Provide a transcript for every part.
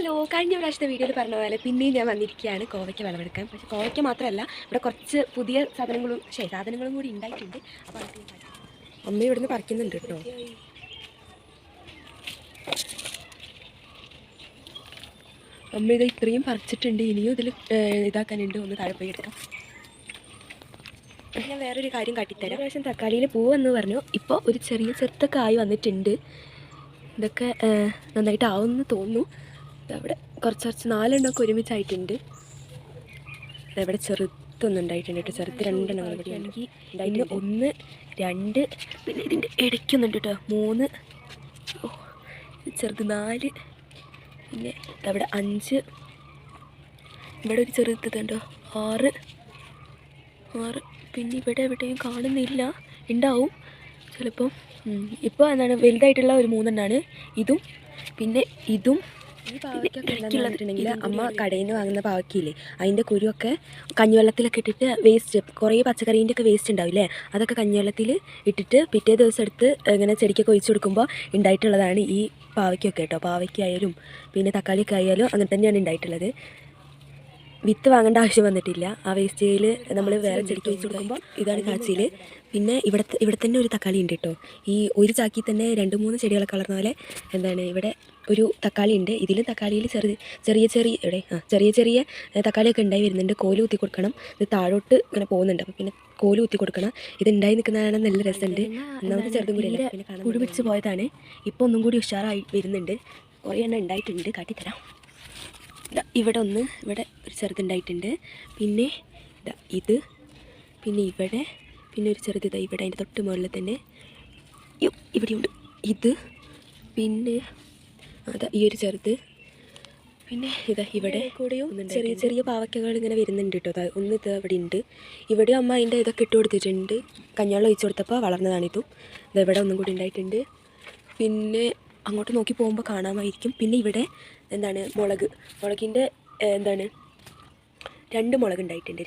Hello, കഴിഞ്ഞ പ്രാവശ്യത്തെ വീഡിയോയിൽ പറഞ്ഞ പോലെ പിന്നെയും ഞാൻ വന്നിരിക്കുകയാണ് കോവയ്ക്ക് വിളവെടുക്കാൻ. പക്ഷേ കോവയ്ക്ക് മാത്രമല്ല, ഇവിടെ കുറച്ച് പുതിയ സാധനങ്ങളും കൂടി ഉണ്ടായിട്ടുണ്ട്. അപ്പോൾ അമ്മ ഇവിടുന്ന് പറിക്കുന്നുണ്ട് കേട്ടോ. അമ്മ ഇത് ഇത്രയും പറിച്ചിട്ടുണ്ട്. ഇനിയും ഇതിൽ ഇതാക്കാനുണ്ട്. ഒന്ന് താഴെ പോയി എടുക്കാം. ഞാൻ വേറൊരു കാര്യം കാട്ടിത്തരാം. പ്രാവശ്യം തക്കാളിയിൽ പൂവെന്ന് പറഞ്ഞു. ഇപ്പോൾ ഒരു ചെറുത്തൊക്കെ ആയി വന്നിട്ടുണ്ട്. ഇതൊക്കെ നന്നായിട്ട് ആവുമെന്ന് തോന്നുന്നു. അവിടെ കുറച്ച് 4 എണ്ണമൊക്കെ ഒരുമിച്ചായിട്ടുണ്ട്. ഇവിടെ ചെറുത്തൊന്നും ഉണ്ടായിട്ടുണ്ട് കേട്ടോ. ചെറുത്ത് 2 എണ്ണങ്ങൾ ഇവിടെ ഉണ്ടെങ്കിൽ അതിന് 1 2 പിന്നെ ഇതിൻ്റെ ഇടയ്ക്കൊന്നുണ്ട് കേട്ടോ 3 ചെറുത് 4 പിന്നെ അവിടെ 5 ഇവിടെ ഒരു ചെറുത്തുണ്ടോ 6 പിന്നെ ഇവിടെ എവിടെയും കാണുന്നില്ല. ഉണ്ടാവും ചിലപ്പം. ഇപ്പോൾ എന്താണ് വലുതായിട്ടുള്ള ഒരു 3 എണ്ണമാണ് ഇതും പിന്നെ ഇതും. ഈ പാവയ്ക്കൊക്കെ ഉണ്ടെന്നുണ്ടെങ്കിൽ അമ്മ കടയിൽ നിന്ന് വാങ്ങുന്ന പാവയ്ക്കില്ലേ അതിൻ്റെ കുരുവൊക്കെ കഞ്ഞിവെള്ളത്തിലൊക്കെ ഇട്ടിട്ട് വേസ്റ്റ് കുറേ പച്ചക്കറീൻ്റെ ഒക്കെ വേസ്റ്റ് ഉണ്ടാവില്ലേ അതൊക്കെ കഞ്ഞിവെള്ളത്തിൽ ഇട്ടിട്ട് പിറ്റേ ദിവസം എടുത്ത് ഇങ്ങനെ ചെടിക്കൊക്കെ ഒഴിച്ചു കൊടുക്കുമ്പോൾ ഉണ്ടായിട്ടുള്ളതാണ് ഈ പാവയ്ക്കൊക്കെ കേട്ടോ. പാവയ്ക്കായാലും പിന്നെ തക്കാളിയൊക്കെ ആയാലും അങ്ങനെ തന്നെയാണ് ഉണ്ടായിട്ടുള്ളത്. വിത്ത് വാങ്ങേണ്ട ആവശ്യം വന്നിട്ടില്ല. ആ വേസ്റ്റേജിൽ നമ്മൾ വേറെ ചെടിക്ക് ഒഴിച്ചു കൊടുക്കുമ്പോൾ ഇതാണ് കാച്ചിൽ. പിന്നെ ഇവിടെ തന്നെ ഒരു തക്കാളി ഉണ്ട് കേട്ടോ. ഈ ഒരു ചാക്കിൽ തന്നെ 2-3 ചെടികളൊക്കെ വളർന്ന പോലെ എന്താണ് ഇവിടെ ഒരു തക്കാളി ഉണ്ട്. ഇതിലും തക്കാളിയിൽ ചെറിയ തക്കാളിയൊക്കെ ഉണ്ടായി വരുന്നുണ്ട്. കോല് കുത്തി കൊടുക്കണം. ഇത് താഴോട്ട് ഇങ്ങനെ പോകുന്നുണ്ട്. അപ്പോൾ പിന്നെ കോല് കുത്തി കൊടുക്കണം. ഇത് ഉണ്ടായി നിൽക്കുന്നതാണ് നല്ല രസമുണ്ട്. ഒന്നാമത് ചെറുതും കൂടി അല്ല പിന്നെ കുഴി പിടിച്ച് പോയതാണ്. ഇപ്പോൾ ഒന്നും കൂടി ഉഷാറായി വരുന്നുണ്ട്. കുറേ എണ്ണം ഉണ്ടായിട്ടുണ്ട്. കാട്ടിത്തരാം. ഇവിടെ ഒരു ചെറുതുണ്ടായിട്ടുണ്ട്. പിന്നെ ഇത് പിന്നെ ഇവിടെ പിന്നെ ഒരു ചെറുത് ഇവിടെ അതിൻ്റെ തൊട്ട് മുകളിൽ തന്നെ ഇവിടെയുണ്ട് ഇത്. പിന്നെ ഈ ഒരു ചെറുത്. പിന്നെ ഇവിടെ കൂടെയും ചെറിയ പാവയ്ക്കകൾ ഇങ്ങനെ വരുന്നുണ്ട് കേട്ടോ. ഒന്ന് ഇത് അവിടെ ഉണ്ട്. ഇവിടെ അമ്മ അതിൻ്റെ ഇതൊക്കെ ഇട്ട് കൊടുത്തിട്ടുണ്ട്. കഞ്ഞാളം ഒഴിച്ചു കൊടുത്തപ്പോൾ വളർന്നതാണിതും. ഇവിടെ ഒന്നും കൂടി ഉണ്ടായിട്ടുണ്ട്. പിന്നെ അങ്ങോട്ട് നോക്കി പോകുമ്പോൾ കാണാമായിരിക്കും. പിന്നെ ഇവിടെ എന്താണ് മുളകിൻ്റെ 2 മുളക് ഉണ്ടായിട്ടുണ്ട്.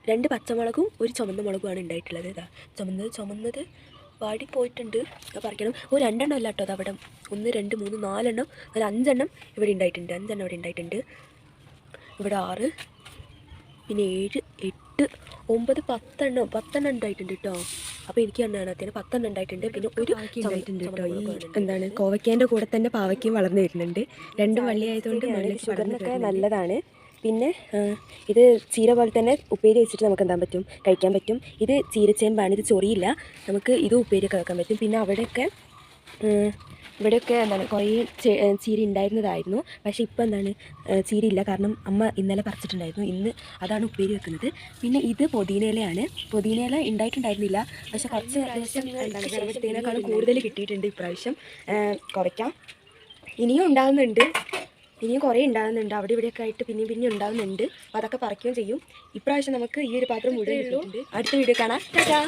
2 പച്ചമുളകും ഒരു ചുമന്ന മുളകുമാണ് ഉണ്ടായിട്ടുള്ളത്. ചുമന്നത് വാടിപ്പോയിട്ടുണ്ട്. പറിക്കണം. 2 എണ്ണം അല്ല കേട്ടോ. അതവിടെ 1 2 3 4 എണ്ണം 5 എണ്ണം ഇവിടെ ഉണ്ടായിട്ടുണ്ട്. 5 എണ്ണം ഇവിടെ ഉണ്ടായിട്ടുണ്ട്. ഇവിടെ 6 പിന്നെ 7 8 9 10 എണ്ണം ഉണ്ടായിട്ടുണ്ട് കേട്ടോ. അപ്പോൾ എനിക്ക് എണ്ണത്തിന് 10 എണ്ണം ഉണ്ടായിട്ടുണ്ട്. പിന്നെ ഒരു ഉണ്ടായിട്ടുണ്ട് കേട്ടോ. ഈ കോവയ്ക്കേൻ്റെ കൂടെ തന്നെ പാവയ്ക്കയും വളർന്നു വരുന്നുണ്ട്. 2 വള്ളി ആയതുകൊണ്ട് ഷുഗറിനൊക്കെ നല്ലതാണ്. പിന്നെ ഇത് ചീര പോലെ തന്നെ ഉപ്പേരി വെച്ചിട്ട് നമുക്ക് എന്താൻ പറ്റും കഴിക്കാൻ പറ്റും. ഇത് ചീരച്ചേമ്പാണ്. ഇത് ചൊറിയില്ല. നമുക്ക് ഇത് ഉപ്പേരിയൊക്കെ വെക്കാൻ പറ്റും. പിന്നെ ഇവിടെയൊക്കെ കുറേ ചീര ഉണ്ടായിരുന്നതായിരുന്നു. പക്ഷേ ഇപ്പോൾ ചീരയില്ല. കാരണം അമ്മ ഇന്നലെ പറിച്ചിട്ടുണ്ടായിരുന്നു. ഇന്ന് അതാണ് ഉപ്പേരി വെക്കുന്നത്. പിന്നെ ഇത് പുതിനയിലയാണ്. പുതിനയില ഉണ്ടായിട്ടുണ്ടായിരുന്നില്ല. പക്ഷേ കുറച്ച് ദിവസത്തേക്കാളും കൂടുതൽ കിട്ടിയിട്ടുണ്ട് ഇപ്രാവശ്യം കുറയ്ക്കാം. ഇനിയും ഉണ്ടാകുന്നുണ്ട്. ഇനിയും കുറേ ഉണ്ടാകുന്നുണ്ട്. അവിടെ ഇവിടെയൊക്കെ ആയിട്ട് പിന്നെ ഉണ്ടാകുന്നുണ്ട്. അപ്പോൾ അതൊക്കെ പറിക്കുകയും ചെയ്യും. ഇപ്രാവശ്യം നമുക്ക് ഈ ഒരു പാത്രം മുഴുവൻ കിട്ടിയിട്ടുണ്ട്. അടുത്ത വീഡിയോ കാണാം. ടാറ്റാ.